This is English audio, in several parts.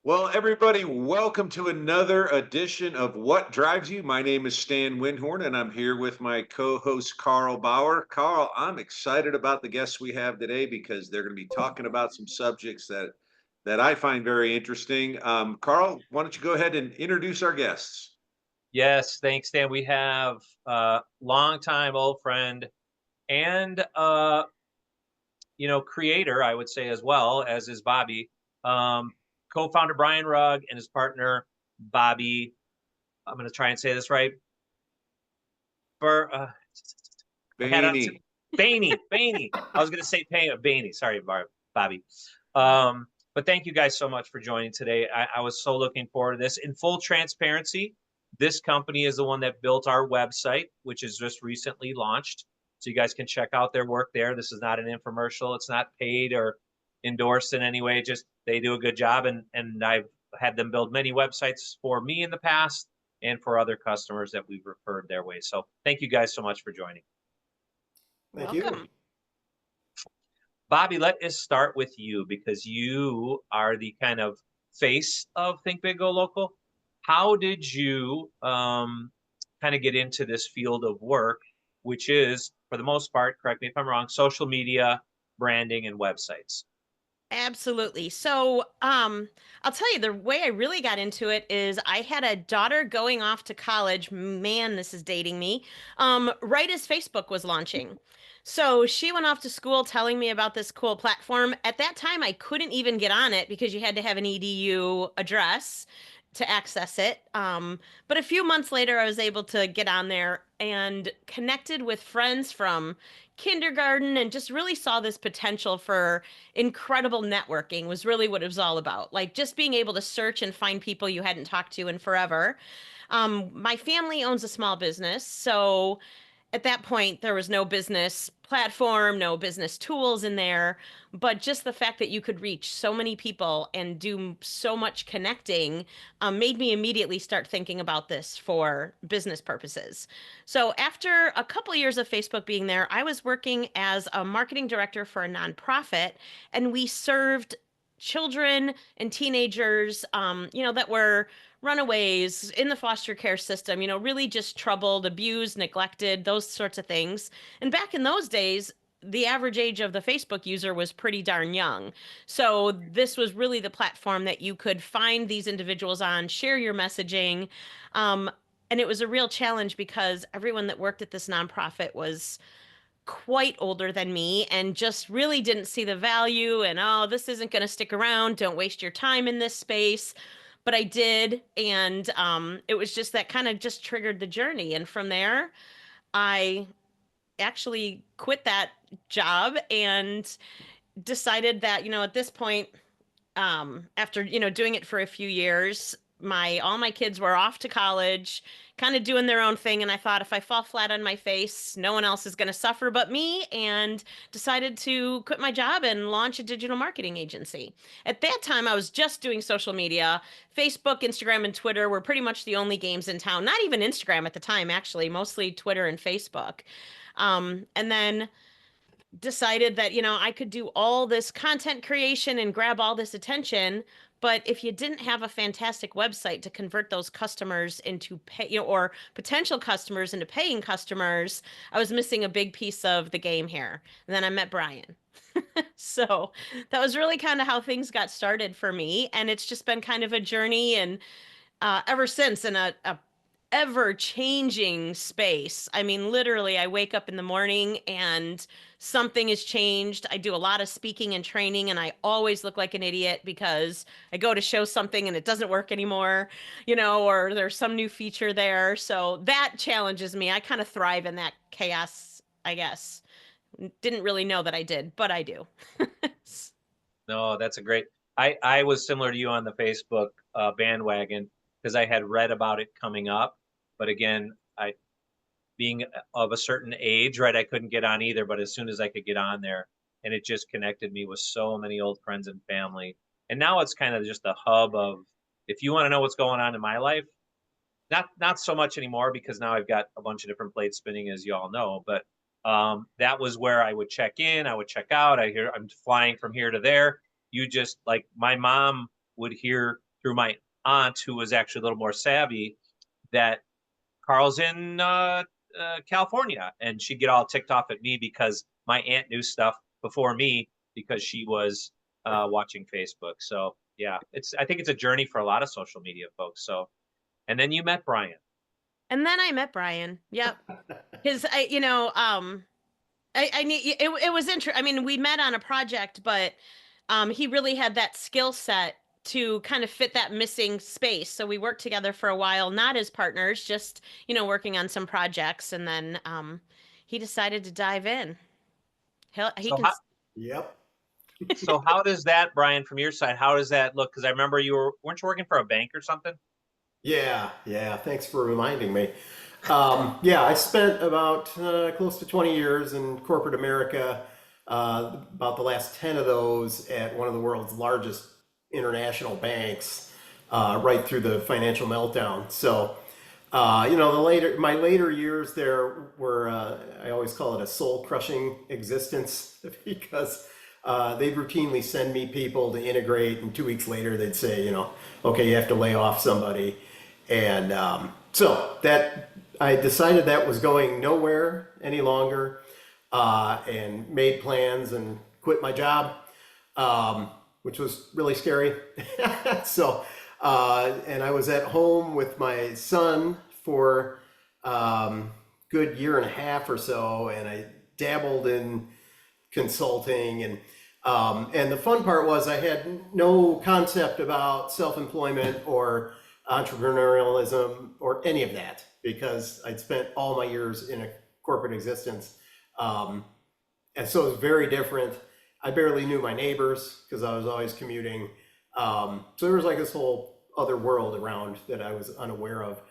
Well, everybody, welcome to another edition of What Drives You. My name is Stan Winhorn, and I'm here with my co-host Carl Bauer. Carl, I'm excited about the guests we have today because they're going to be talking about some subjects that I find very interesting. Carl, why don't you go ahead and introduce our guests? Yes, thanks, Dan. We have a longtime old friend and creator, I would say as well as his Bobby, um, co-founder Brian Rugg and his partner Bobby. I'm going to try and say this right. For I had on Baehne. Baehne. I was going to say Baehne. Sorry, Bobby. But thank you guys so much for joining today. I was so looking forward to this. In full transparency, this company is the one that built our website, which is just recently launched. So you guys can check out their work there. This is not an infomercial. It's not paid or endorsed in any way. Just they do a good job, and I've had them build many websites for me in the past and for other customers that we've referred their way. So thank you guys so much for joining. Thank you. Welcome. Bobby, let us start with you because you are the kind of face of Think Big Go Local. How did you kind of get into this field of work, which is, for the most part, correct me if I'm wrong, social media, branding, and websites? Absolutely. I'll tell you the way I really got into it is I had a daughter going off to college. Man, this is dating me. Right as Facebook was launching. So she went off to school telling me about this cool platform. At that time, I couldn't even get on it because you had to have an EDU address to access it. But a few months later, I was able to get on there and connected with friends from kindergarten and just really saw this potential for incredible networking was really what it was all about. Like just being able to search and find people you hadn't talked to in forever. My family owns a small business, so at that point there was no business platform, no business tools in there, but just the fact that you could reach so many people and do so much connecting made me immediately start thinking about this for business purposes. So after a couple years of Facebook being there, I was working as a marketing director for a nonprofit, and we served children and teenagers, that were runaways in the foster care system, really just troubled, abused, neglected, those sorts of things. And back in those days, the average age of the Facebook user was pretty darn young. So this was really the platform that you could find these individuals on, share your messaging. Um, and it was a real challenge because everyone that worked at this nonprofit was quite older than me and just really didn't see the value and, oh, this isn't going to stick around. Don't waste your time in this space. But I did. And it was just that kind of just triggered the journey. And from there, I actually quit that job and decided that, at this point, after doing it for a few years, my all my kids were off to college, kind of doing their own thing, and I thought if I fall flat on my face, no one else is going to suffer but me, and decided to quit my job and launch a digital marketing agency. At that time, I was just doing social media. Facebook, Instagram, and Twitter were pretty much the only games in town. Not even Instagram at the time, actually, mostly Twitter and Facebook. And then decided that, I could do all this content creation and grab all this attention. But if you didn't have a fantastic website to convert those customers into pay, or potential customers into paying customers, I was missing a big piece of the game here. And then I met Brian. So that was really kind of how things got started for me. And it's just been kind of a journey. And ever since, in a ever changing space. I mean, literally, I wake up in the morning and something has changed. I do a lot of speaking and training, and I always look like an idiot because I go to show something and it doesn't work anymore, or there's some new feature there. So that challenges me. I kind of thrive in that chaos, I guess. Didn't really know that I did, but I do. No, that's a great. I was similar to you on the Facebook bandwagon because I had read about it coming up, but again, I being of a certain age, right, I couldn't get on either. But as soon as I could get on there, and it just connected me with so many old friends and family, and now it's kind of just a hub of if you want to know what's going on in my life, not so much anymore because now I've got a bunch of different plates spinning, as you all know. But that was where I would check in, I would check out. I'm flying from here to there. You just like my mom would hear through my aunt, who was actually a little more savvy, that Carl's in California, and she'd get all ticked off at me because my aunt knew stuff before me because she was watching Facebook. So yeah, I think it's a journey for a lot of social media folks. So, and then you met Brian. And then I met Brian. Yep. His, I need it was interesting. I mean, we met on a project, but he really had that skill set to kind of fit that missing space. So we worked together for a while, not as partners, just, working on some projects, and then he decided to dive in. He So can Yep. so how does that, Brian, from your side, how does that look? Because I remember weren't you working for a bank or something? Yeah. Yeah. Thanks for reminding me. Yeah, I spent about close to 20 years in corporate America. About the last 10 of those at one of the world's largest international banks, right through the financial meltdown. So, my later years there were, I always call it a soul crushing existence because they'd routinely send me people to integrate, and 2 weeks later they'd say, okay, you have to lay off somebody. And so that I decided that was going nowhere any longer, and made plans and quit my job, which was really scary. So, and I was at home with my son for good year and a half or so, and I dabbled in consulting, and the fun part was I had no concept about self-employment or entrepreneurialism or any of that because I'd spent all my years in a corporate existence. And so it was very different. I barely knew my neighbors because I was always commuting. So there was like this whole other world around that I was unaware of.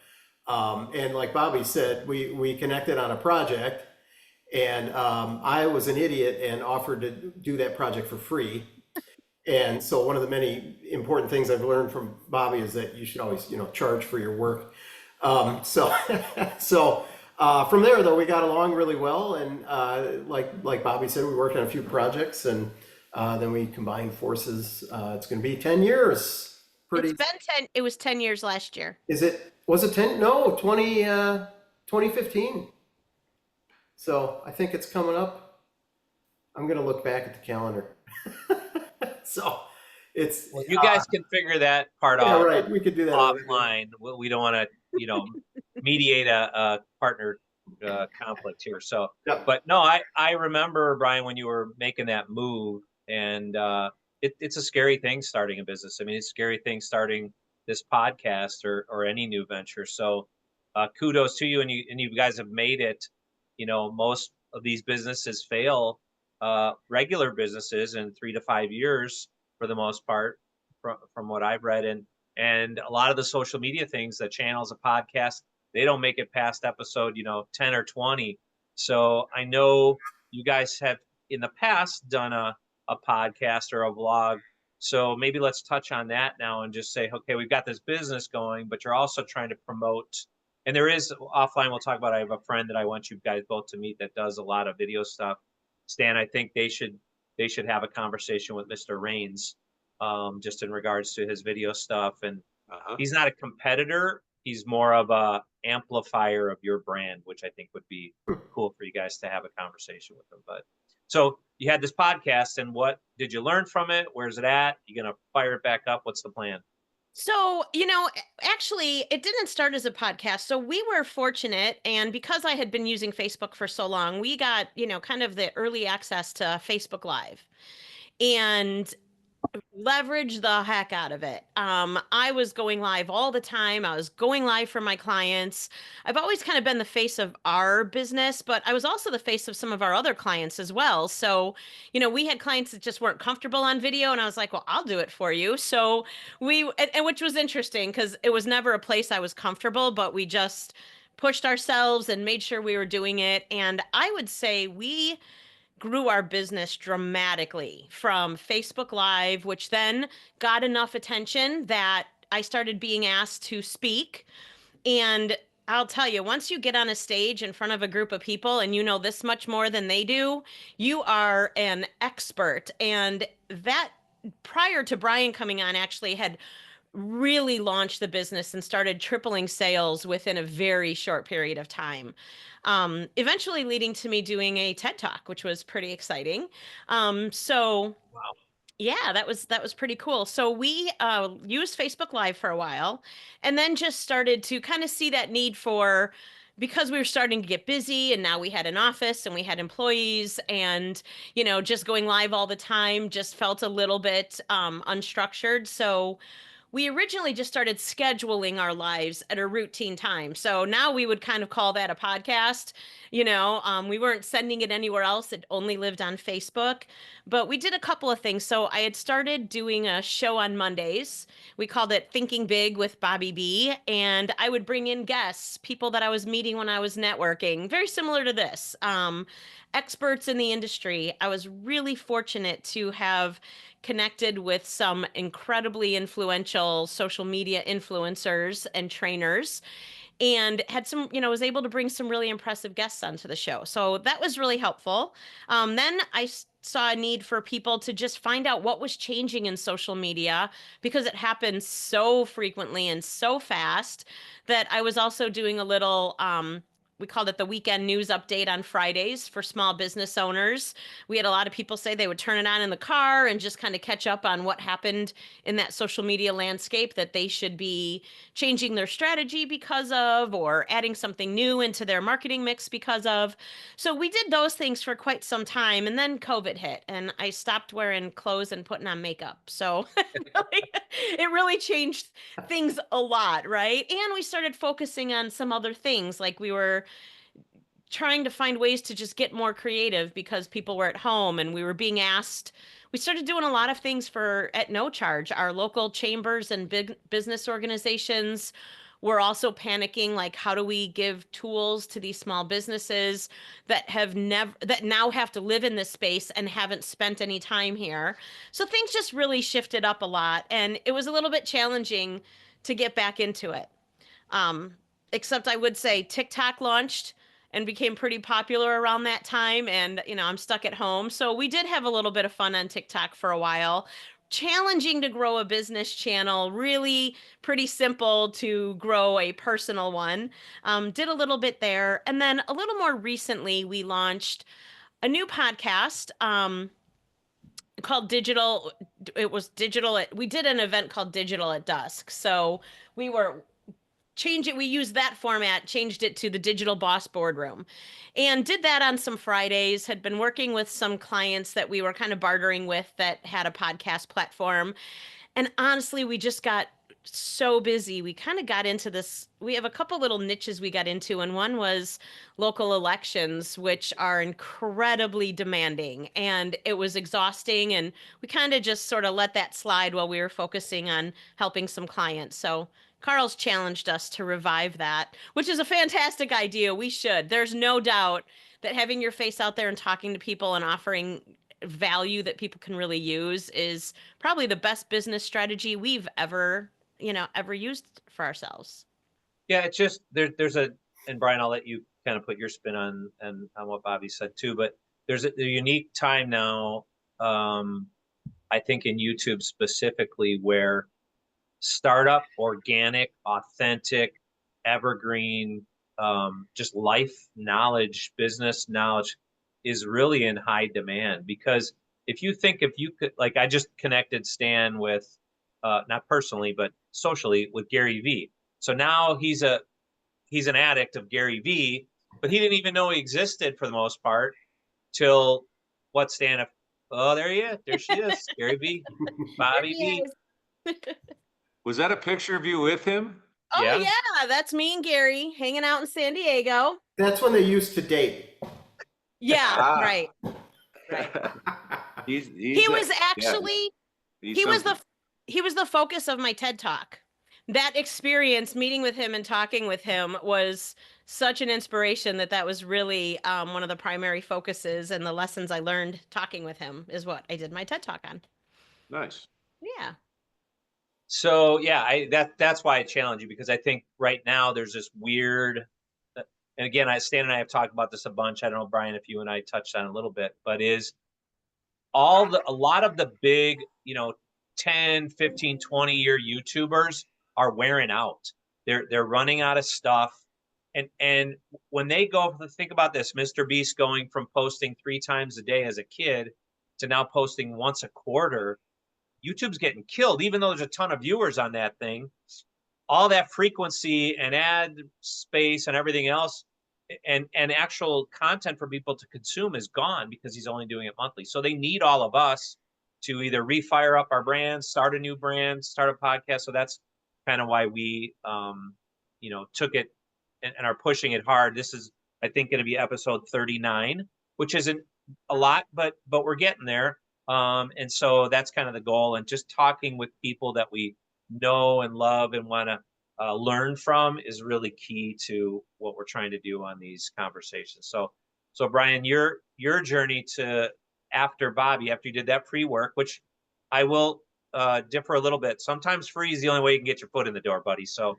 And like Bobbi said, we connected on a project, and I was an idiot and offered to do that project for free. And so one of the many important things I've learned from Bobbi is that you should always, charge for your work. So, from there though, we got along really well, and like Bobbi said, we worked on a few projects, and then we combined forces. It's going to be 10 years. It's been 10. It was 10 years last year. Was it 10? No, 2015. So I think it's coming up. I'm going to look back at the calendar. So it's You guys can figure that part yeah, out right. We could do that offline. We don't want to, mediate a partner conflict here. So, Yep. but no, I remember, Brian, when you were making that move, and it's a scary thing starting a business. I mean, it's a scary thing starting this podcast or any new venture. So, kudos to you, and you guys have made it. Most of these businesses fail, regular businesses, in 3 to 5 years for the most part, from what I've read. And a lot of the social media things, the channels, a podcast, they don't make it past episode, 10 or 20. So I know you guys have in the past done a podcast or a vlog. So maybe let's touch on that now and just say, okay, we've got this business going, but you're also trying to promote. And there is offline, we'll talk about, I have a friend that I want you guys both to meet that does a lot of video stuff. Stan, I think they should have a conversation with Mr. Rains, just in regards to his video stuff. And he's not a competitor. He's more of a amplifier of your brand, which I think would be cool for you guys to have a conversation with him. But so you had this podcast, and what did you learn from it? Where's it at? You gonna fire it back up? What's the plan? So, actually, it didn't start as a podcast. So we were fortunate. And because I had been using Facebook for so long, we got, kind of the early access to Facebook Live and leverage the heck out of it. I was going live all the time. I was going live for my clients. I've always kind of been the face of our business, but I was also the face of some of our other clients as well. So, we had clients that just weren't comfortable on video, and I was like, well, I'll do it for you. So and which was interesting because it was never a place I was comfortable, but we just pushed ourselves and made sure we were doing it. And I would say we grew our business dramatically from Facebook Live, which then got enough attention that I started being asked to speak. And I'll tell you, once you get on a stage in front of a group of people and you know this much more than they do, you are an expert. And that, prior to Brian coming on, actually had really launched the business and started tripling sales within a very short period of time. Eventually leading to me doing a TED Talk, which was pretty exciting. So Wow. yeah, that was pretty cool. So we used Facebook Live for a while, and then just started to kind of see that need for, because we were starting to get busy, and now we had an office and we had employees, and just going live all the time just felt a little bit unstructured. So we originally just started scheduling our lives at a routine time. So now we would kind of call that a podcast. We weren't sending it anywhere else. It only lived on Facebook. But we did a couple of things. So I had started doing a show on Mondays. We called it Thinking Big with Bobbi B. And I would bring in guests, people that I was meeting when I was networking, very similar to this. Experts in the industry. I was really fortunate to have connected with some incredibly influential social media influencers and trainers, and had some, was able to bring some really impressive guests onto the show. So that was really helpful. Then I saw a need for people to just find out what was changing in social media, because it happens so frequently and so fast, that I was also doing a little, we called it the weekend news update on Fridays for small business owners. We had a lot of people say they would turn it on in the car and just kind of catch up on what happened in that social media landscape that they should be changing their strategy because of, or adding something new into their marketing mix because of. So we did those things for quite some time. And then COVID hit and I stopped wearing clothes and putting on makeup. So it really changed things a lot, right? And we started focusing on some other things, like we were trying to find ways to just get more creative because people were at home and we were being asked. We started doing a lot of things for at no charge. Our local chambers and big business organizations were also panicking, like, how do we give tools to these small businesses that now have to live in this space and haven't spent any time here. So things just really shifted up a lot, and it was a little bit challenging to get back into it. Um, Except I would say TikTok launched and became pretty popular around that time. And, I'm stuck at home. So we did have a little bit of fun on TikTok for a while. Challenging to grow a business channel, really pretty simple to grow a personal one. Did a little bit there. And then a little more recently, we launched a new podcast. Called Digital. It was digital. We did an event called Digital at Dusk. So we were change it. We used that format, changed it to the Digital Boss Boardroom, and did that on some Fridays. Had been working with some clients that we were kind of bartering with that had a podcast platform. And honestly, we just got so busy. We kind of got into this. We have a couple little niches we got into, and one was local elections, which are incredibly demanding. And it was exhausting. And we kind of just sort of let that slide while we were focusing on helping some clients. So Carl's challenged us to revive that, which is a fantastic idea. We should. There's no doubt that having your face out there and talking to people and offering value that people can really use is probably the best business strategy we've ever used for ourselves. Yeah, it's just there's a, and Brian, I'll let you kind of put your spin on and on what Bobbi said too, but there's a unique time now, I think in YouTube specifically, where startup, organic, authentic, evergreen, just life knowledge, business knowledge is really in high demand. Because if you could, like, I just connected Stan with, not personally, but socially, with Gary V. So now he's an addict of Gary V, but he didn't even know he existed for the most part till what, Stan? Oh, there he is. There she is, Gary V, Bobbi V. Was that a picture of you with him? Oh Yeah. yeah, that's me and Gary hanging out in San Diego. That's when they used to date. Yeah, Ah. right. He was actually he was the focus of my TED Talk. That experience, meeting with him and talking with him, was such an inspiration that was really one of the primary focuses, and the lessons I learned talking with him is what I did my TED Talk on. Nice. Yeah. So yeah, that's why I challenge you, because I think right now there's this weird, and again, Stan and I have talked about this a bunch. I don't know, Brian, if you and I touched on it a little bit, but is a lot of the big, 10, 15, 20-year YouTubers are wearing out. They're running out of stuff. And when they go, think about this, Mr. Beast going from posting 3 times a day as a kid to now posting once a quarter, YouTube's getting killed, even though there's a ton of viewers on that thing. All that frequency and ad space and everything else and actual content for people to consume is gone because he's only doing it monthly. So they need all of us to either refire up our brand, start a new brand, start a podcast. So that's kind of why we, took it and are pushing it hard. This is, I think, going to be episode 39, which isn't a lot, but we're getting there. And so that's kind of the goal. And just talking with people that we know and love and want to learn from is really key to what we're trying to do on these conversations. So Brian, your journey to after Bobbi, after you did that free work, which I will differ a little bit. Sometimes free is the only way you can get your foot in the door, buddy. So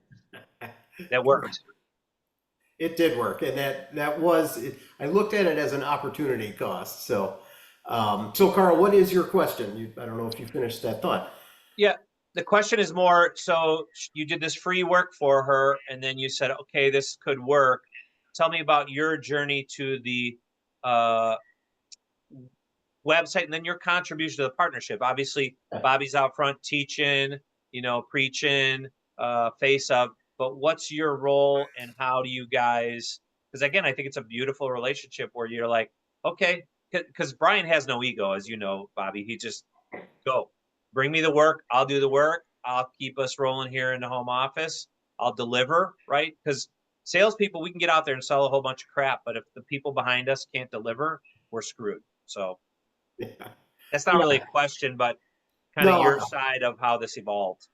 that worked. It did work, and that was I looked at it as an opportunity cost. So, so Carl, what is your question? I don't know if you finished that thought. Yeah, the question is more, so you did this free work for her, and then you said, okay, this could work. Tell me about your journey to the website, and then your contribution to the partnership. Obviously, Bobbi's out front teaching, preaching, face up. But what's your role, and how do you guys? Because again, I think it's a beautiful relationship where you're like, okay, because Brian has no ego, as you know, Bobbi. He just go, bring me the work. I'll do the work. I'll keep us rolling here in the home office. I'll deliver, right? Because salespeople, we can get out there and sell a whole bunch of crap, but if the people behind us can't deliver, we're screwed. So that's not really a question, but kind of your side of how this evolved.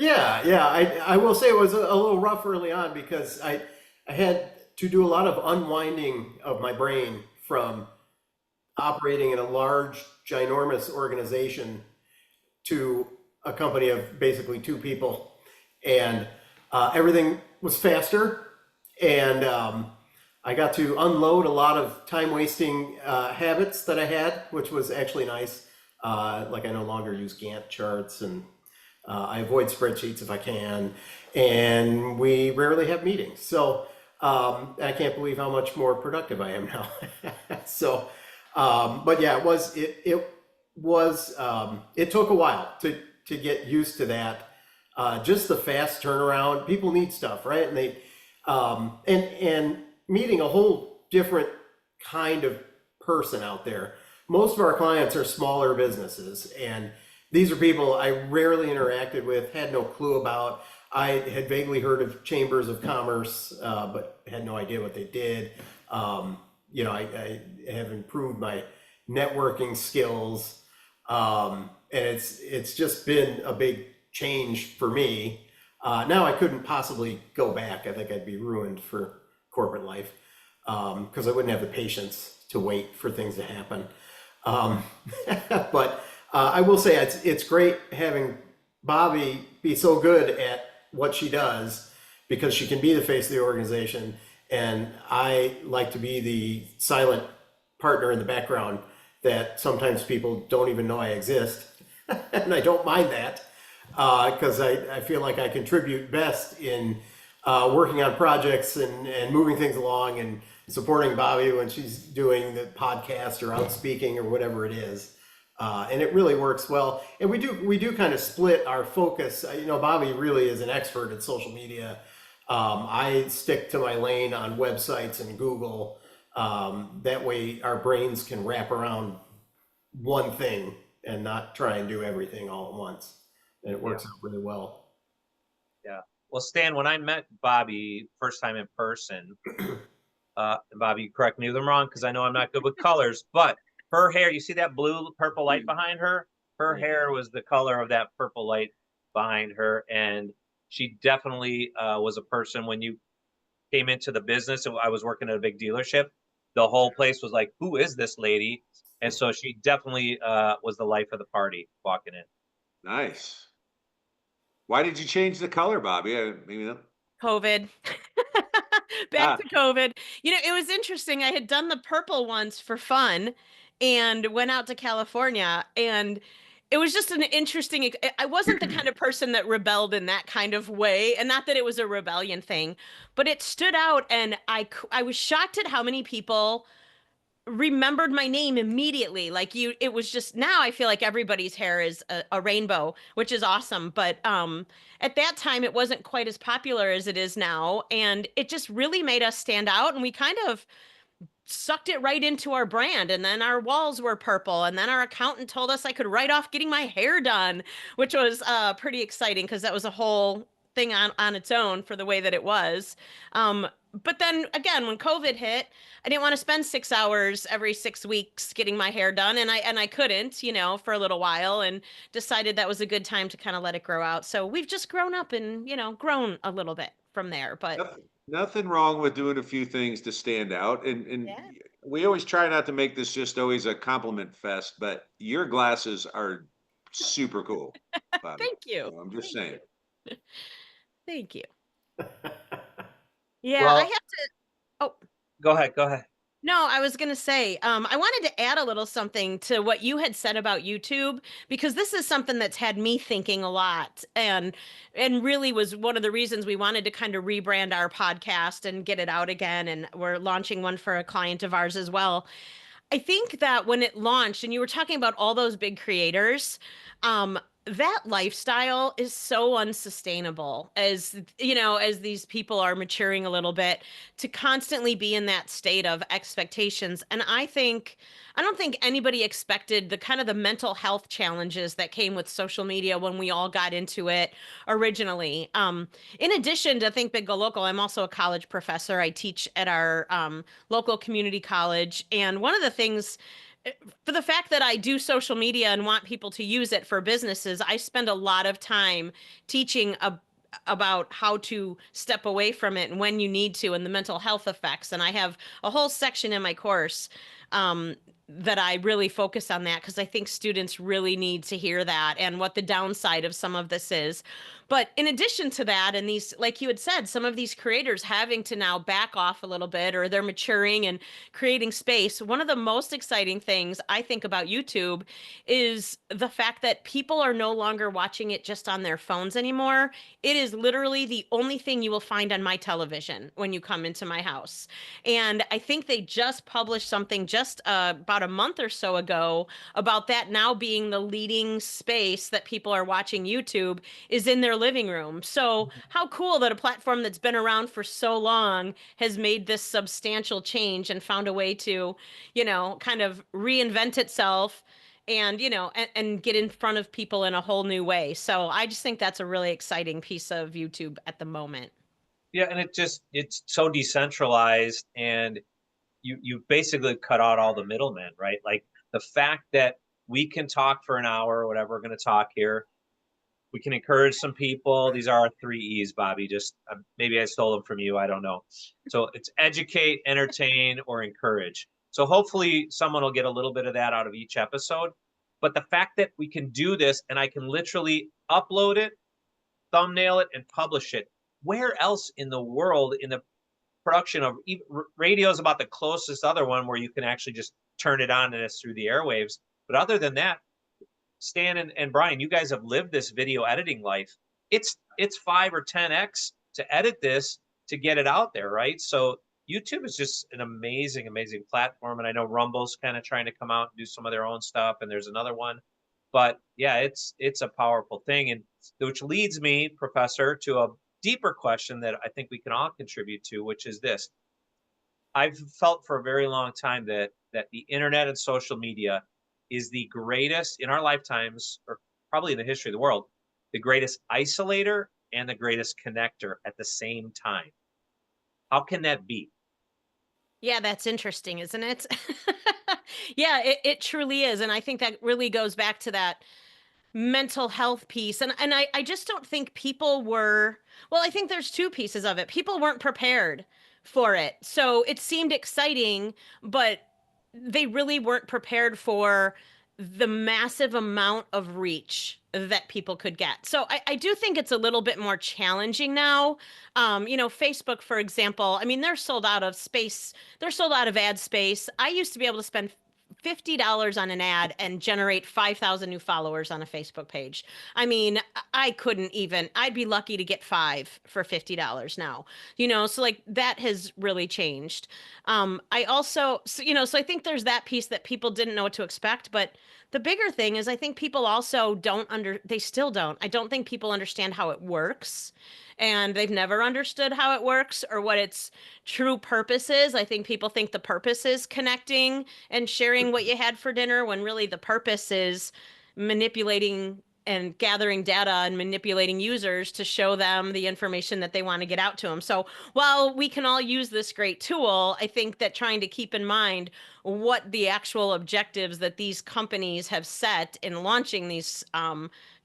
Yeah. I will say it was a little rough early on because I had to do a lot of unwinding of my brain from operating in a large, ginormous organization to a company of basically 2 people, and everything was faster, and I got to unload a lot of time wasting habits that I had, which was actually nice. Like I no longer use Gantt charts, and I avoid spreadsheets if I can, and we rarely have meetings. So I can't believe how much more productive I am now. So, but yeah, it took a while to get used to that. Just the fast turnaround. People need stuff, right? And they and meeting a whole different kind of person out there. Most of our clients are smaller businesses, and these are people I rarely interacted with, had no clue about. I had vaguely heard of chambers of commerce, but had no idea what they did. I have improved my networking skills, and it's just been a big change for me. Now I couldn't possibly go back. I think I'd be ruined for corporate life because I wouldn't have the patience to wait for things to happen. But I will say it's great having Bobbi be so good at what she does because she can be the face of the organization, and I like to be the silent partner in the background that sometimes people don't even know I exist, and I don't mind that because I feel like I contribute best in working on projects and moving things along and supporting Bobbi when she's doing the podcast or out speaking or whatever it is. And it really works well. And we do kind of split our focus. Bobbi really is an expert at social media. I stick to my lane on websites and Google. That way our brains can wrap around one thing and not try and do everything all at once. And it works out really well. Yeah. Well, Stan, when I met Bobbi first time in person, Bobbi, correct me if I'm wrong, because I know I'm not good with colors, but her hair, you see that blue purple light behind her? Her hair was the color of that purple light behind her. And she definitely was a person when you came into the business. I was working at a big dealership. The whole place was like, who is this lady? And so she definitely was the life of the party walking in. Nice. Why did you change the color, Bobbi? COVID. Back to COVID. It was interesting. I had done the purple once for fun and went out to California, and it was just an interesting I wasn't the kind of person that rebelled in that kind of way, and not that it was a rebellion thing, but it stood out, and I was shocked at how many people remembered my name immediately. Like, you, it was just, now I feel like everybody's hair is a rainbow, which is awesome. But at that time, it wasn't quite as popular as it is now, and it just really made us stand out. And we kind of sucked it right into our brand. And then our walls were purple. And then our accountant told us I could write off getting my hair done, which was pretty exciting because that was a whole thing on its own for the way that it was. But then again, when COVID hit, I didn't want to spend 6 hours every 6 weeks getting my hair done. And I couldn't, for a little while, and decided that was a good time to kind of let it grow out. So we've just grown up and, grown a little bit from there. But Nothing wrong with doing a few things to stand out, and yeah. we always try not to make this just always a compliment fest, but your glasses are super cool, Bobby. Thank you. So I'm just Thank saying. you. Thank you. Yeah, I Well, have to. Oh, go ahead. Go ahead. no, I was going to say, I wanted to add a little something to what you had said about YouTube, because this is something that's had me thinking a lot, and really was one of the reasons we wanted to kind of rebrand our podcast and get it out again. And we're launching one for a client of ours as well. I think that when it launched, and you were talking about all those big creators, that lifestyle is so unsustainable, as these people are maturing a little bit, to constantly be in that state of expectations. And I don't think anybody expected the kind of the mental health challenges that came with social media when we all got into it originally. In addition to Think Big Go Local, I'm also a college professor. I teach at our local community college. And one of the things, for the fact that I do social media and want people to use it for businesses, I spend a lot of time teaching about how to step away from it and when you need to, and the mental health effects. And I have a whole section in my course that I really focus on that, because I think students really need to hear that and what the downside of some of this is. But in addition to that, and these, like you had said, some of these creators having to now back off a little bit, or they're maturing and creating space. One of the most exciting things I think about YouTube is the fact that people are no longer watching it just on their phones anymore. It is literally the only thing you will find on my television when you come into my house. And I think they just published something just about a month or so ago about that now being the leading space that people are watching YouTube is in their living room. So how cool that a platform that's been around for so long has made this substantial change and found a way to, kind of reinvent itself, and and get in front of people in a whole new way. So I just think that's a really exciting piece of YouTube at the moment. Yeah, and it's so decentralized, and you basically cut out all the middlemen, right? Like, the fact that we can talk for an hour or whatever we're going to talk here. We can encourage some people. These are our 3 E's, Bobby. Just maybe I stole them from you. I don't know. So it's educate, entertain, or encourage. So hopefully someone will get a little bit of that out of each episode. But the fact that we can do this, and I can literally upload it, thumbnail it, and publish it. Where else in the world, in the production of radio, is about the closest other one where you can actually just turn it on and it's through the airwaves. But other than that, Stan and Brian, you guys have lived this video editing life. It's 5 or 10x to edit this to get it out there, right? So YouTube is just an amazing, amazing platform. And I know Rumble's kind of trying to come out and do some of their own stuff, and there's another one. But yeah, it's a powerful thing. And which leads me, Professor, to a deeper question that I think we can all contribute to, which is this. I've felt for a very long time that the internet and social media is the greatest in our lifetimes, or probably in the history of the world, the greatest isolator and the greatest connector at the same time. How can that be? Yeah, that's interesting, isn't it? Yeah, it truly is. And I think that really goes back to that mental health piece. And I just don't think people were, well, I think there's two pieces of it. People weren't prepared for it. So it seemed exciting, but they really weren't prepared for the massive amount of reach that people could get. So I do think it's a little bit more challenging now. Facebook, for example, I mean, they're sold out of space. They're sold out of ad space. I used to be able to spend $50 on an ad and generate 5,000 new followers on a Facebook page. I mean, I couldn't even, I'd be lucky to get 5 for $50 now, so like that has really changed. I also, so I think there's that piece that people didn't know what to expect, but the bigger thing is I think people also they still don't. I don't think people understand how it works, and they've never understood how it works or what its true purpose is. I think people think the purpose is connecting and sharing what you had for dinner when really the purpose is manipulating and gathering data and manipulating users to show them the information that they want to get out to them. So while we can all use this great tool, I think that trying to keep in mind what the actual objectives that these companies have set in launching these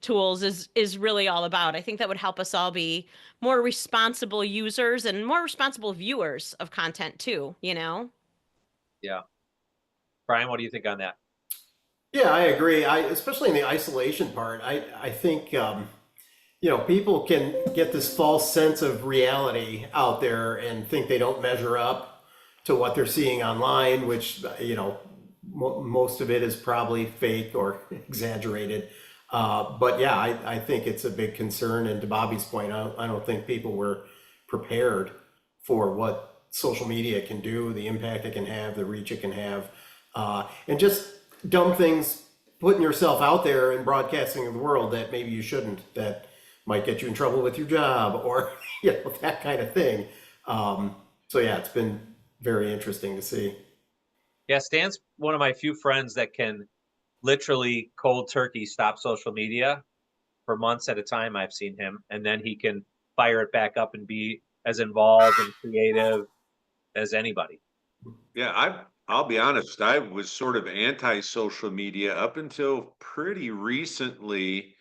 tools is really all about. I think that would help us all be more responsible users and more responsible viewers of content too, Yeah. Brian, what do you think on that? Yeah, I agree. Especially in the isolation part, I think people can get this false sense of reality out there and think they don't measure up to what they're seeing online, which most of it is probably fake or exaggerated. But yeah, I think it's a big concern. And to Bobby's point, I don't think people were prepared for what social media can do, the impact it can have, the reach it can have, and just dumb things, putting yourself out there and broadcasting to the world that maybe you shouldn't, that might get you in trouble with your job or that kind of thing. So yeah, it's been very interesting to see. Yeah, Stan's one of my few friends that can literally cold turkey stop social media for months at a time. I've seen him, and then he can fire it back up and be as involved and creative as anybody. Yeah, I'll be honest, I was sort of anti-social media up until pretty recently,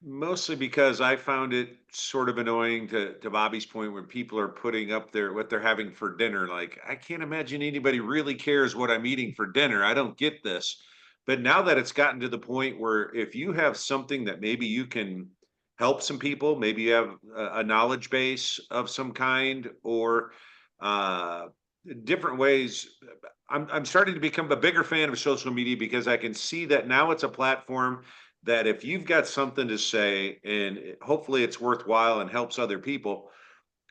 mostly because I found it sort of annoying to Bobby's point when people are putting up what they're having for dinner. Like, I can't imagine anybody really cares what I'm eating for dinner. I don't get this. But now that it's gotten to the point where if you have something that maybe you can help some people, maybe you have a knowledge base of some kind, or uh different ways. I'm starting to become a bigger fan of social media because I can see that now it's a platform that if you've got something to say and hopefully it's worthwhile and helps other people,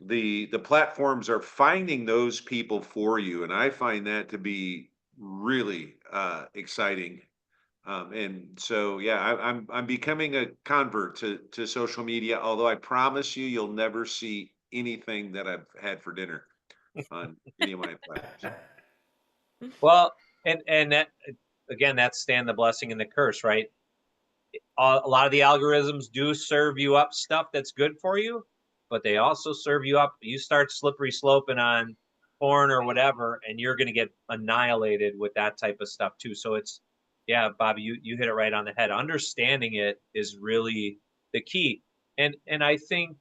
the platforms are finding those people for you, and I find that to be really exciting. And so, yeah, I'm becoming a convert to social media. Although I promise you, you'll never see anything that I've had for dinner on any of my platforms. Well, and that again, that's Stan the blessing and the curse, right? A lot of the algorithms do serve you up stuff that's good for you, but they also serve you up. You start slippery sloping on porn or whatever, and you're going to get annihilated with that type of stuff too. So it's, yeah, Bobby, you hit it right on the head. Understanding it is really the key, and I think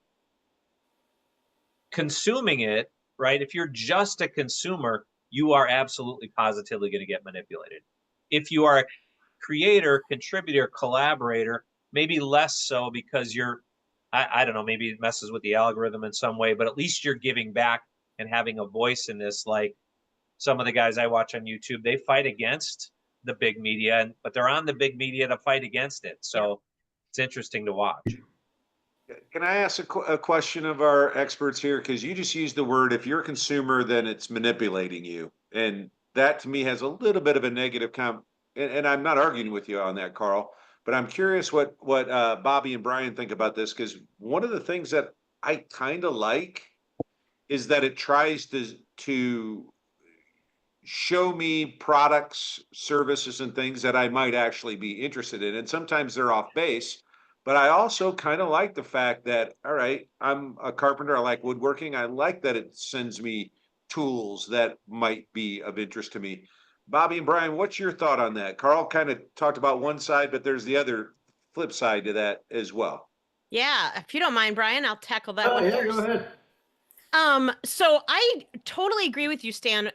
consuming it, right? If you're just a consumer, you are absolutely positively going to get manipulated. If you are a creator, contributor, collaborator, maybe less so because I don't know, maybe it messes with the algorithm in some way, but at least you're giving back and having a voice in this. Like some of the guys I watch on YouTube, they fight against the big media, but they're on the big media to fight against it. So it's interesting to watch. Can I ask a question of our experts here? Because you just used the word, if you're a consumer, then it's manipulating you. And that to me has a little bit of a negative and I'm not arguing with you on that, Carl, but I'm curious what Bobby and Brian think about this. Because one of the things that I kind of like is that it tries to show me products, services, and things that I might actually be interested in. And sometimes they're off base, but I also kind of like the fact that, all right, I'm a carpenter. I like woodworking. I like that it sends me tools that might be of interest to me. Bobby and Brian, what's your thought on that? Carl kind of talked about one side, but there's the other flip side to that as well. Yeah, if you don't mind, Brian, I'll tackle that one Yeah, first. go ahead. So I totally agree with you, Stan.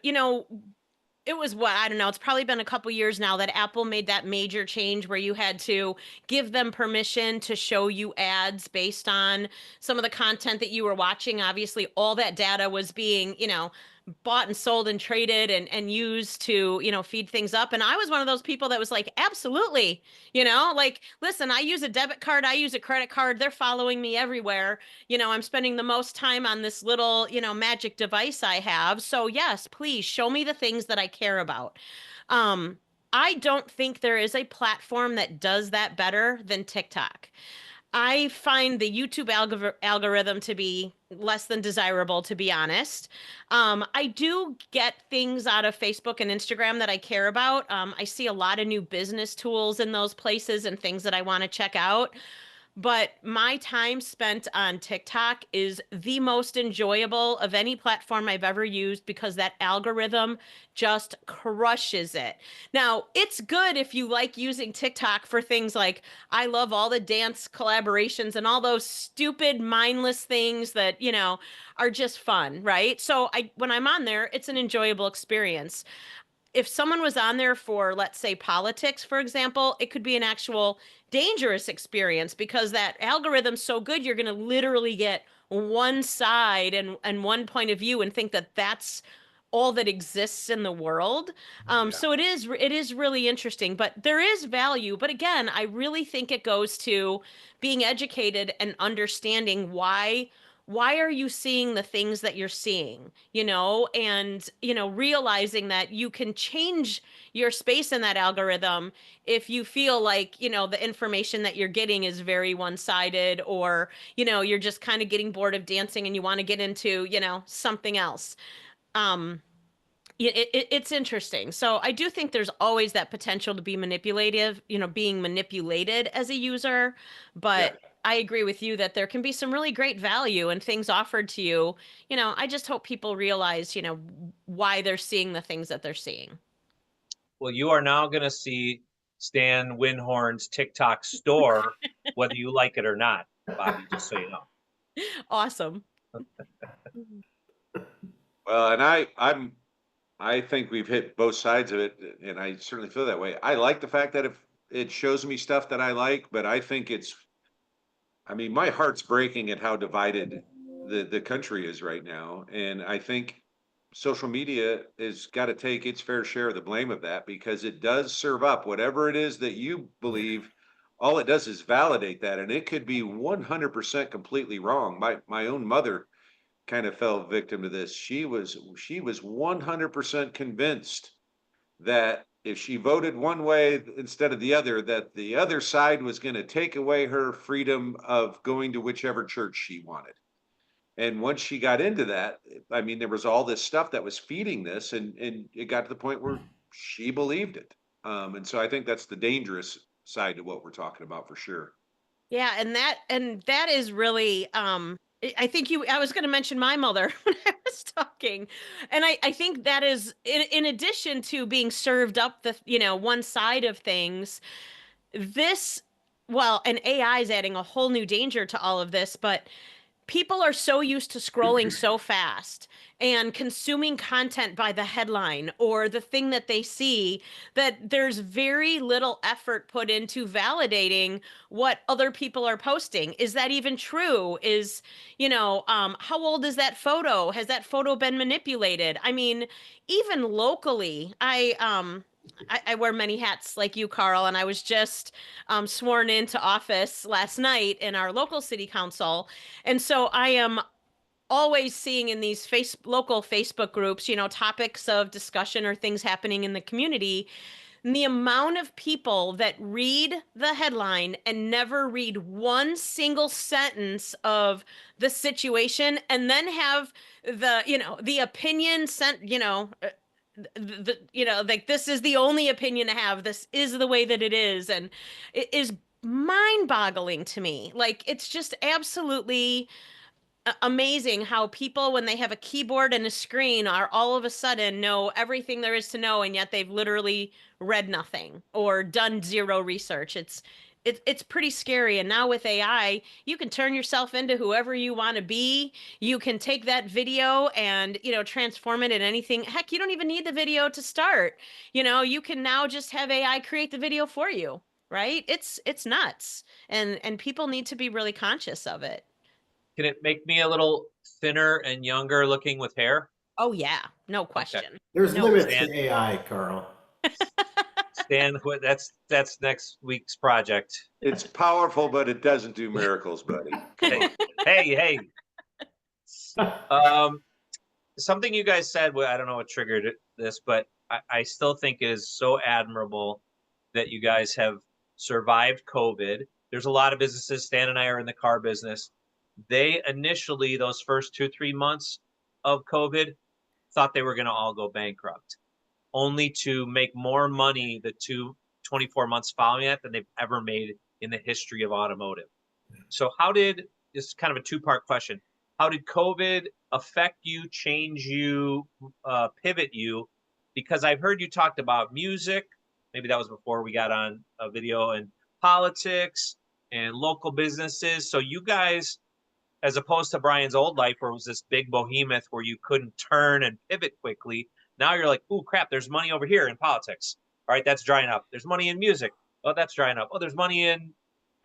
It was I don't know, it's probably been a couple years now that Apple made that major change where you had to give them permission to show you ads based on some of the content that you were watching. Obviously, all that data was being, bought and sold and traded and used to, feed things up. And I was one of those people that was like, absolutely, like, listen, I use a debit card, I use a credit card, they're following me everywhere. I'm spending the most time on this little, magic device I have. So yes, please show me the things that I care about. Um, I don't think there is a platform that does that better than TikTok. I find the YouTube algorithm to be less than desirable, to be honest. I do get things out of Facebook and Instagram that I care about. I see a lot of new business tools in those places and things that I want to check out. But my time spent on TikTok is the most enjoyable of any platform I've ever used because that algorithm just crushes it. Now, it's good if you like using TikTok for things like I love all the dance collaborations and all those stupid mindless things that, are just fun, right? So I when I'm on there, it's an enjoyable experience. If someone was on there for, let's say, politics, for example, it could be an actual dangerous experience because that algorithm's so good, you're going to literally get one side and one point of view and think that that's all that exists in the world. Yeah. So it is really interesting, but there is value. But again, I really think it goes to being educated and understanding why are you seeing the things that you're seeing, and realizing that you can change your space in that algorithm if you feel like the information that you're getting is very one-sided, or you're just kind of getting bored of dancing and you want to get into something else. um it's interesting. So I do think there's always that potential to be manipulative, being manipulated as a user. Yeah. But I agree with you that there can be some really great value and things offered to you. I just hope people realize, why they're seeing the things that they're seeing. Well, you are now going to see Stan Winhorn's TikTok store, whether you like it or not, Bobbi, just so you know. Awesome. Well, and I think we've hit both sides of it, and I certainly feel that way. I like the fact that if it shows me stuff that I like, but I think I mean, my heart's breaking at how divided the country is right now, and I think social media has got to take its fair share of the blame of that because it does serve up whatever it is that you believe. All it does is validate that, and it could be 100% completely wrong. My own mother kind of fell victim to this. She was 100% convinced that if she voted one way instead of the other, that the other side was going to take away her freedom of going to whichever church she wanted. And once she got into that, I mean, there was all this stuff that was feeding this, and it got to the point where she believed it. And so I think that's the dangerous side to what we're talking about for sure. Yeah, and that is really I think I was going to mention my mother when I was talking. And I think that is in addition to being served up the, one side of things, this well, and AI is adding a whole new danger to all of this, but people are so used to scrolling so fast and consuming content by the headline or the thing that they see that there's very little effort put into validating what other people are posting. Is that even true? How old is that photo? Has that photo been manipulated? I mean, even locally, I wear many hats like you, Carl, and I was just sworn into office last night in our local city council. And so I am always seeing in these local Facebook groups, topics of discussion or things happening in the community. And the amount of people that read the headline and never read one single sentence of the situation and then have the opinion sent, like this is the only opinion to have, this is the way that it is, and it is mind-boggling to me. Like, it's just absolutely amazing how people, when they have a keyboard and a screen, are all of a sudden know everything there is to know, and yet they've literally read nothing or done zero research. It's pretty scary. And now with AI, you can turn yourself into whoever you want to be. You can take that video and, transform it in anything. Heck, you don't even need the video to start. You can now just have AI create the video for you, right? It's nuts. And people need to be really conscious of it. Can it make me a little thinner and younger looking with hair? Oh yeah. No question. There's No limits question. to AI, Carl. Stan, that's next week's project. It's powerful, but it doesn't do miracles, buddy. Come Hey, on. hey. Um, something you guys said, I don't know what triggered this, but I still think it is so admirable that you guys have survived COVID. There's a lot of businesses, Stan and I are in the car business. They initially, those first 2-3 months of COVID, thought they were going to all go bankrupt, only to make more money the 24 months following that than they've ever made in the history of automotive. So this is kind of a two-part question. How did COVID affect you, change you, pivot you? Because I've heard you talked about music. Maybe that was before we got on a video, and politics and local businesses. So you guys, as opposed to Brian's old life where it was this big behemoth where you couldn't turn and pivot quickly, now you're like, oh crap, there's money over here in politics. All right, that's drying up. There's money in music. Oh, that's drying up. Oh, there's money in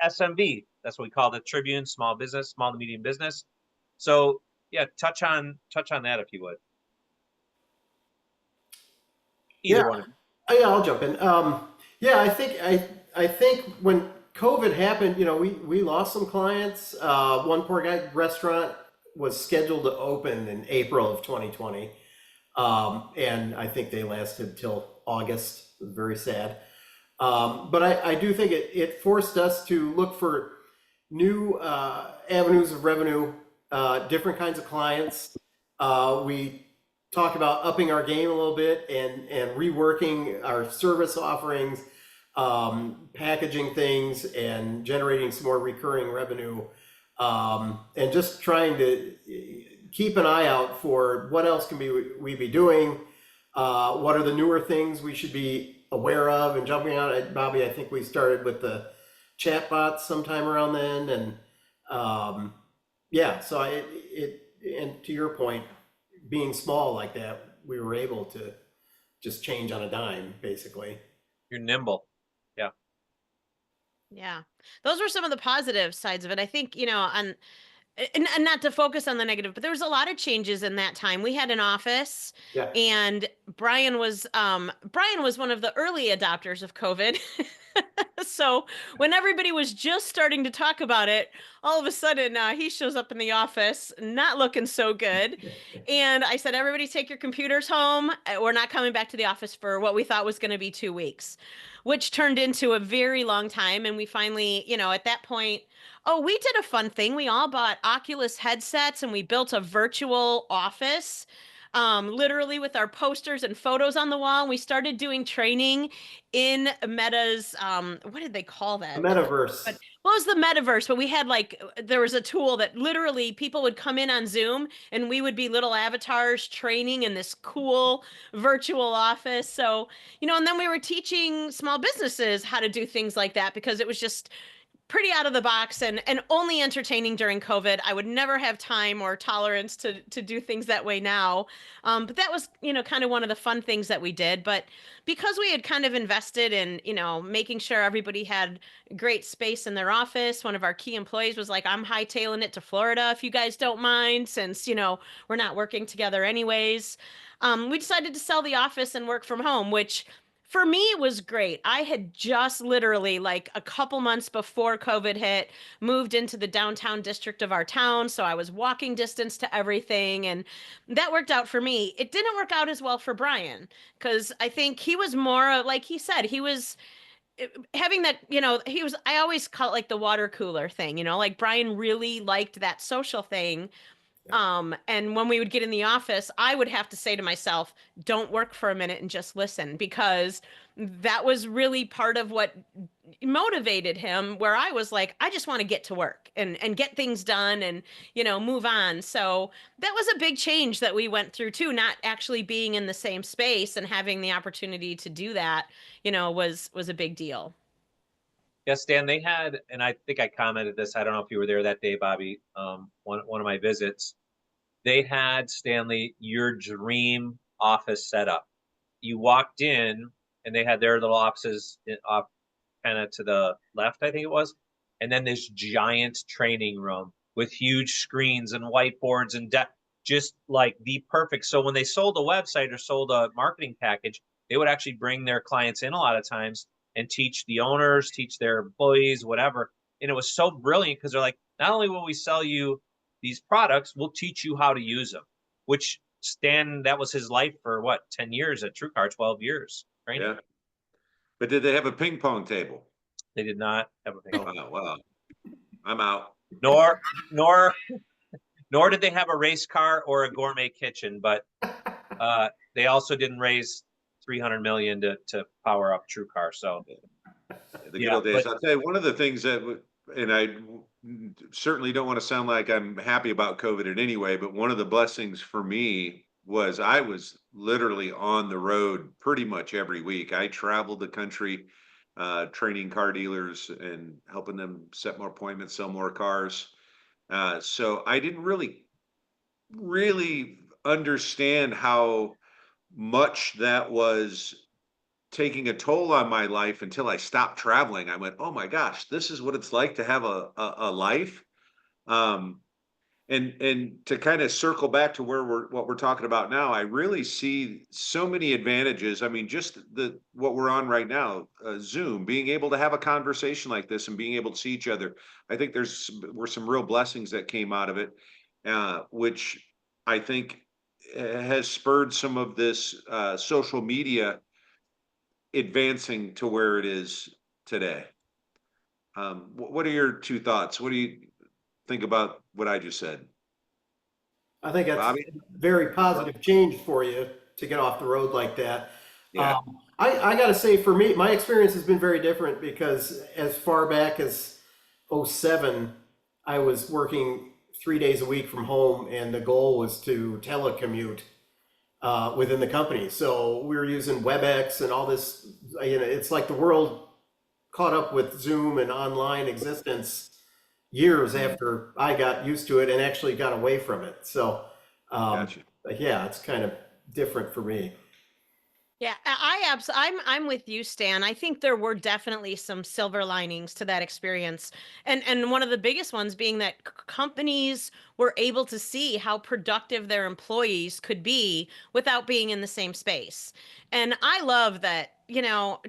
SMB. That's what we call the Tribune, small business, small to medium business. So yeah, touch on that if you would. Either one of you. Yeah, I'll jump in. Yeah, I think when COVID happened, we lost some clients. One poor guy restaurant was scheduled to open in April of 2020, and I think they lasted till August. It was very sad. But I do think it forced us to look for new avenues of revenue, different kinds of clients. We talked about upping our game a little bit and reworking our service offerings, packaging things and generating some more recurring revenue, and just trying to keep an eye out for what else can we be doing, what are the newer things we should be aware of and jumping on. Bobbi, I think we started with the chatbots sometime around then, and yeah, so and to your point, being small like that, we were able to just change on a dime, basically. You're nimble. Yeah. Yeah. Those were some of the positive sides of it. I think, and not to focus on the negative, but there was a lot of changes in that time. We had an office, Yeah. and Brian was one of the early adopters of COVID. So when everybody was just starting to talk about it, all of a sudden he shows up in the office, not looking so good. And I said, everybody take your computers home. We're not coming back to the office for what we thought was going to be 2 weeks, which turned into a very long time. And we finally, at that point, we did a fun thing. We all bought Oculus headsets and we built a virtual office, literally with our posters and photos on the wall. We started doing training in Meta's, what did they call that? The metaverse. Well, it was the metaverse, but we had there was a tool that literally people would come in on Zoom and we would be little avatars training in this cool virtual office. So, and then we were teaching small businesses how to do things like that because it was just pretty out of the box and only entertaining during COVID. I would never have time or tolerance to do things that way now. But that was, kind of one of the fun things that we did. But because we had kind of invested in, making sure everybody had great space in their office, one of our key employees was like, I'm hightailing it to Florida if you guys don't mind, since, we're not working together anyways. We decided to sell the office and work from home, which for me, it was great. I had just literally like a couple months before COVID hit, moved into the downtown district of our town. So I was walking distance to everything. And that worked out for me. It didn't work out as well for Brian because I think he was more, like he said, he was having that, I always call it like the water cooler thing, like Brian really liked that social thing. And when we would get in the office, I would have to say to myself, don't work for a minute and just listen, because that was really part of what motivated him, where I was like, I just want to get to work and get things done and, move on. So that was a big change that we went through too, not actually being in the same space and having the opportunity to do that, was a big deal. Yes, Dan, they had, and I think I commented this, I don't know if you were there that day, Bobbi, one of my visits. They had, Stanley, your dream office set up. You walked in and they had their little offices off kind of to the left, I think it was. And then this giant training room with huge screens and whiteboards and just like the perfect. So when they sold a website or sold a marketing package, they would actually bring their clients in a lot of times and teach the owners, teach their employees, whatever. And it was so brilliant because they're like, not only will we sell you these products, we'll teach you how to use them, which Stan, that was his life for what, 10 years at TrueCar, 12 years training. Yeah. But did they have a ping pong table? They did not have a ping pong. Oh, wow. I'm out. Nor did they have a race car or a gourmet kitchen, but they also didn't raise 300 million to power up TrueCar. So The good old days. I'll tell you, one of the things that, and I certainly don't want to sound like I'm happy about COVID in any way, but one of the blessings for me was I was literally on the road pretty much every week. I traveled the country, training car dealers and helping them set more appointments, sell more cars. So I didn't really understand how much that was taking a toll on my life until I stopped traveling. I went, "Oh my gosh, this is what it's like to have a life." Um, and to kind of circle back to what we're talking about now, I really see so many advantages. I mean, just the what we're on right now, Zoom, being able to have a conversation like this and being able to see each other. I think were some real blessings that came out of it, which I think has spurred some of this social media advancing to where it is today. What are your two thoughts? What do you think about what I just said, I think that's Bobby? very positive change for you to get off the road like that. Yeah, I got to say, for me, my experience has been very different because as far back as '07, I was working 3 days a week from home, and the goal was to telecommute within the company. So we were using WebEx and all this. It's like the world caught up with Zoom and online existence years after I got used to it and actually got away from it. So, gotcha. yeah, it's kind of different for me. Yeah, I'm with you, Stan. I think there were definitely some silver linings to that experience. And one of the biggest ones being that companies were able to see how productive their employees could be without being in the same space. And I love that,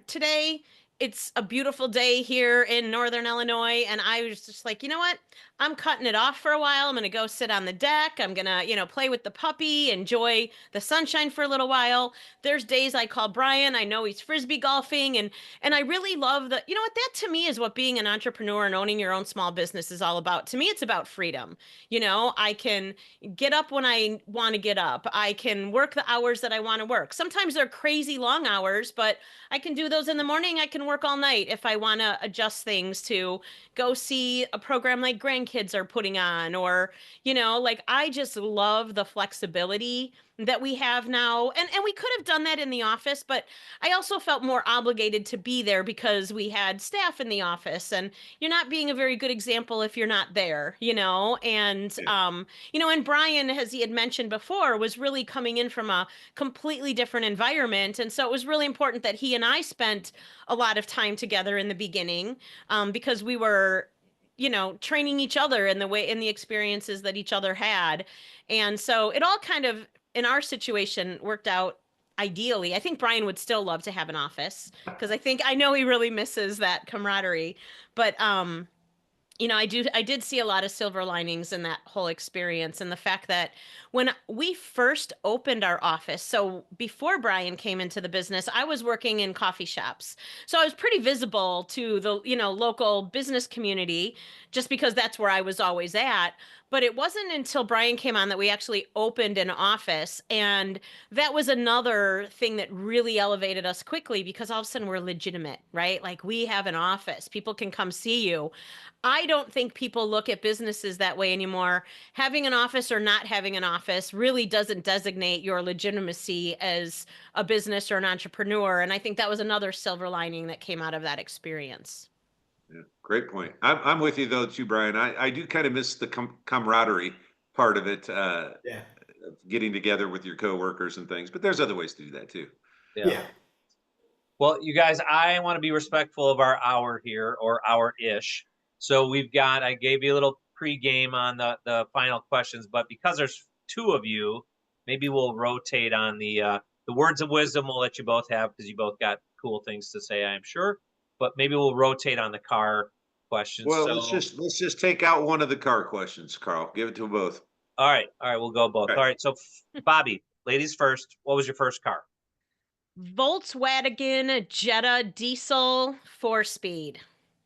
today it's a beautiful day here in Northern Illinois, and I was just like, you know what? I'm cutting it off for a while. I'm going to go sit on the deck. I'm going to, play with the puppy, enjoy the sunshine for a little while. There's days I call Brian. I know he's frisbee golfing, and I really love that. You know what? That to me is what being an entrepreneur and owning your own small business is all about. To me, it's about freedom. I can get up when I want to get up. I can work the hours that I want to work. Sometimes they're crazy long hours, but I can do those in the morning. I can work all night if I want to adjust things to go see a program like grandkids are putting on, or like I just love the flexibility that we have now. And we could have done that in the office, but I also felt more obligated to be there because we had staff in the office, and you're not being a very good example if you're not there, and Yeah, and Brian, as he had mentioned before, was really coming in from a completely different environment, and so it was really important that he and I spent a lot of time together in the beginning, because we were training each other in the experiences that each other had. And so it all kind of, in our situation, worked out ideally. I think Brian would still love to have an office because I know he really misses that camaraderie. But I did see a lot of silver linings in that whole experience, and the fact that when we first opened our office, so before Brian came into the business, I was working in coffee shops. So I was pretty visible to the, local business community just because that's where I was always at. But it wasn't until Brian came on that we actually opened an office, and that was another thing that really elevated us quickly because all of a sudden we're legitimate, right? Like we have an office, people can come see you. I don't think people look at businesses that way anymore. Having an office or not having an office really doesn't designate your legitimacy as a business or an entrepreneur. And I think that was another silver lining that came out of that experience. yeah, great point. I'm with you though too, Brian. I do kind of miss the camaraderie part of it, Yeah. of getting together with your coworkers and things. But there's other ways to do that too. Yeah. Yeah. Well, you guys, I want to be respectful of our hour here, or hour-ish. So I gave you a little pregame on the final questions, but because there's two of you. Maybe we'll rotate on the words of wisdom. We'll let you both have because you both got cool things to say, I'm sure. But maybe we'll rotate on the car questions. Well, So let's just take out one of the car questions, Carl. Give it to them both. all right, we'll go both. Okay. All right, so Bobbi, ladies first. What was your first car? Volkswagen Jetta diesel 4-speed.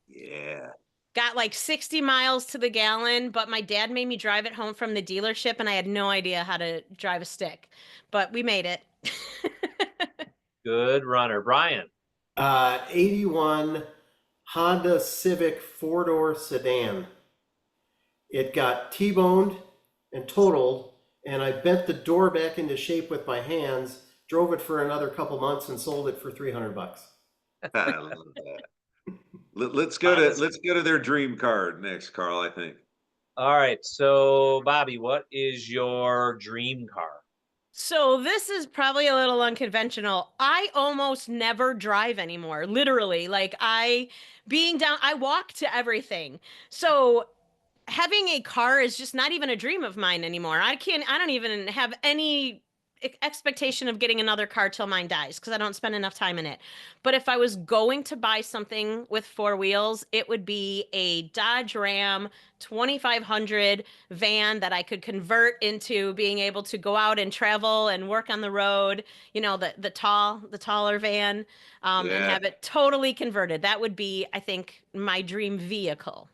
Yeah. Got like 60 miles to the gallon, but my dad made me drive it home from the dealership and I had no idea how to drive a stick. But we made it. Good runner, Brian. 81 Honda Civic 4-door sedan. It got T-boned and totaled, and I bent the door back into shape with my hands, drove it for another couple months, and sold it for $300. I love that. Let's go to their dream car next, Carl, I think. All right, so Bobbi, what is your dream car? So this is probably a little unconventional. I almost never drive anymore. Literally, like I walk to everything. So having a car is just not even a dream of mine anymore. I don't even have any expectation of getting another car till mine dies because I don't spend enough time in it. But if I was going to buy something with 4 wheels, it would be a Dodge Ram 2500 van that I could convert into being able to go out and travel and work on the road, the taller van, and Yeah. have it totally converted. That would be, I think, my dream vehicle.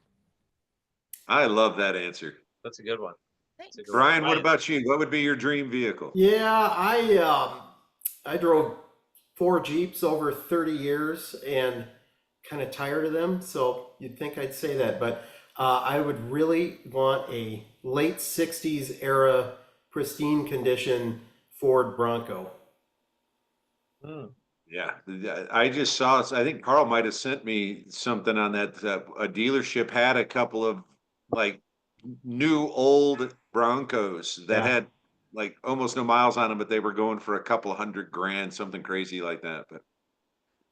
I love that answer. That's a good one. Thanks. That's a good one. Brian, what Brian. about you? What would be your dream vehicle? Yeah, I drove 4 Jeeps over 30 years and kind of tired of them. So you'd think I'd say that, but I would really want a late 60s era pristine condition Ford Bronco. Yeah, I just saw, I think Carl might have sent me something on that. A dealership had a couple of like new old Broncos that Yeah. had like almost no miles on them, but they were going for a couple $100,000, something crazy like that. But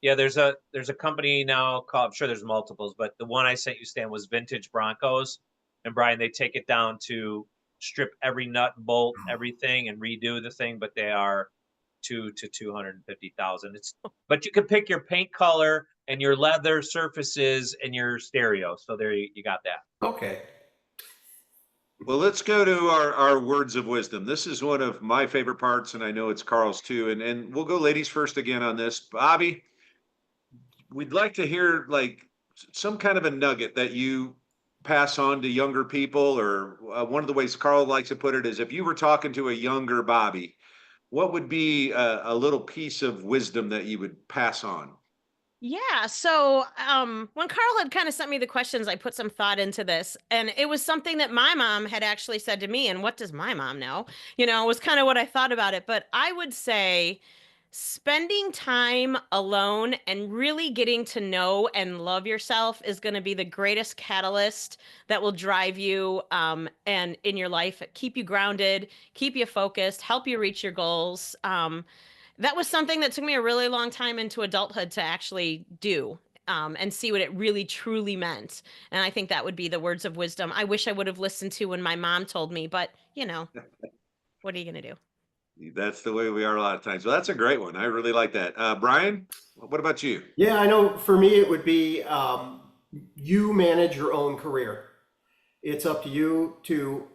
Yeah, there's a company now called, I'm sure there's multiples, but the one I sent you, Stan, was Vintage Broncos. And Brian, they take it down to strip every nut and bolt, everything, and redo the thing, but they are 250,000. But you can pick your paint color and your leather surfaces and your stereo. So there you got that. Okay. well, let's go to our words of wisdom. This is one of my favorite parts, and I know it's Carl's too. And we'll go ladies first again on this. Bobbi, we'd like to hear like some kind of a nugget that you pass on to younger people, or one of the ways Carl likes to put it is if you were talking to a younger Bobbi, what would be a little piece of wisdom that you would pass on? Yeah. So when Carl had kind of sent me the questions, I put some thought into this. And it was something that my mom had actually said to me. And what does my mom know? Was kind of what I thought about it. But I would say spending time alone and really getting to know and love yourself is going to be the greatest catalyst that will drive you and in your life, keep you grounded, keep you focused, help you reach your goals. That was something that took me a really long time into adulthood to actually do and see what it really truly meant. And I think that would be the words of wisdom I wish I would have listened to when my mom told me, but what are you going to do? That's the way we are a lot of times. Well, that's a great one. I really like that. Brian, what about you? Yeah, I know for me it would be you manage your own career. It's up to you to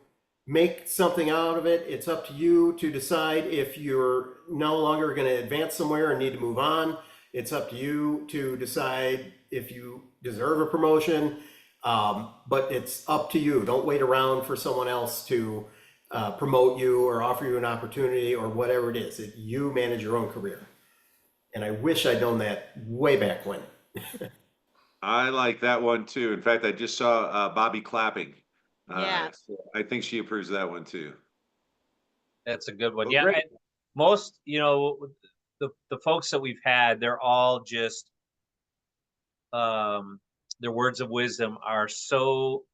make something out of it. It's up to you to decide if you're no longer going to advance somewhere and need to move on. It's up to you to decide if you deserve a promotion. But it's up to you. Don't wait around for someone else to promote you or offer you an opportunity or whatever it is. You manage your own career. And I wish I'd known that way back when. I like that one too. In fact, I just saw Bobbi clapping. Yeah. So I think she approves of that one too. That's a good one. Well, Yeah. great. And most, the folks that we've had, they're all just, their words of wisdom are so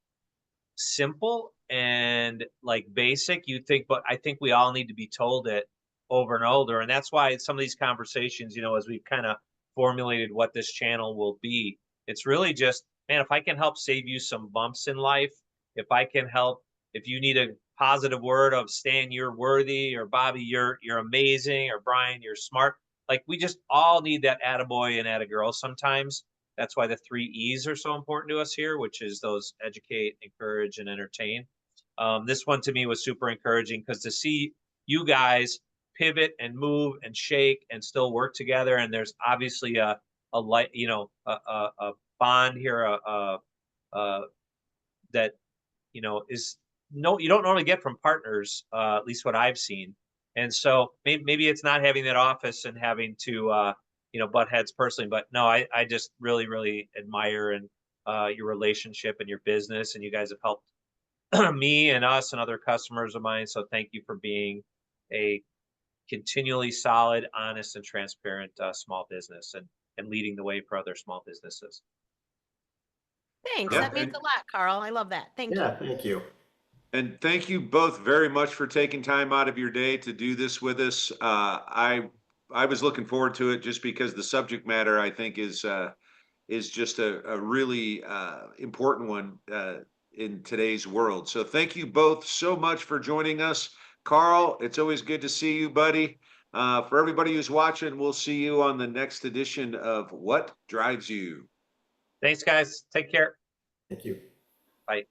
simple and like basic. You think, but I think we all need to be told it over and over. And that's why some of these conversations, as we've kind of formulated what this channel will be, it's really just, man, if I can help save you some bumps in life, if I can help, if you need a positive word of Stan, you're worthy, or Bobby, you're amazing, or Brian, you're smart. Like we just all need that attaboy and attagirl sometimes. That's why the 3 E's are so important to us here, which is those educate, encourage, and entertain. This one to me was super encouraging because to see you guys pivot and move and shake and still work together, and there's obviously a light, a bond here, a that is no, you don't normally get from partners, at least what I've seen. And so maybe it's not having that office and having to butt heads personally, but no, I just really really admire and your relationship and your business, and you guys have helped me and us and other customers of mine. So thank you for being a continually solid, honest, and transparent small business, and leading the way for other small businesses. Thanks. Yeah, That means a lot, Carl. I love that. Thank you. Yeah, thank you. and thank you both very much for taking time out of your day to do this with us. I was looking forward to it just because the subject matter I think is just a really important one in today's world. So thank you both so much for joining us. Carl, it's always good to see you, buddy. For everybody who's watching, we'll see you on the next edition of What Drives You. Thanks, guys. Take care. Thank you. Bye.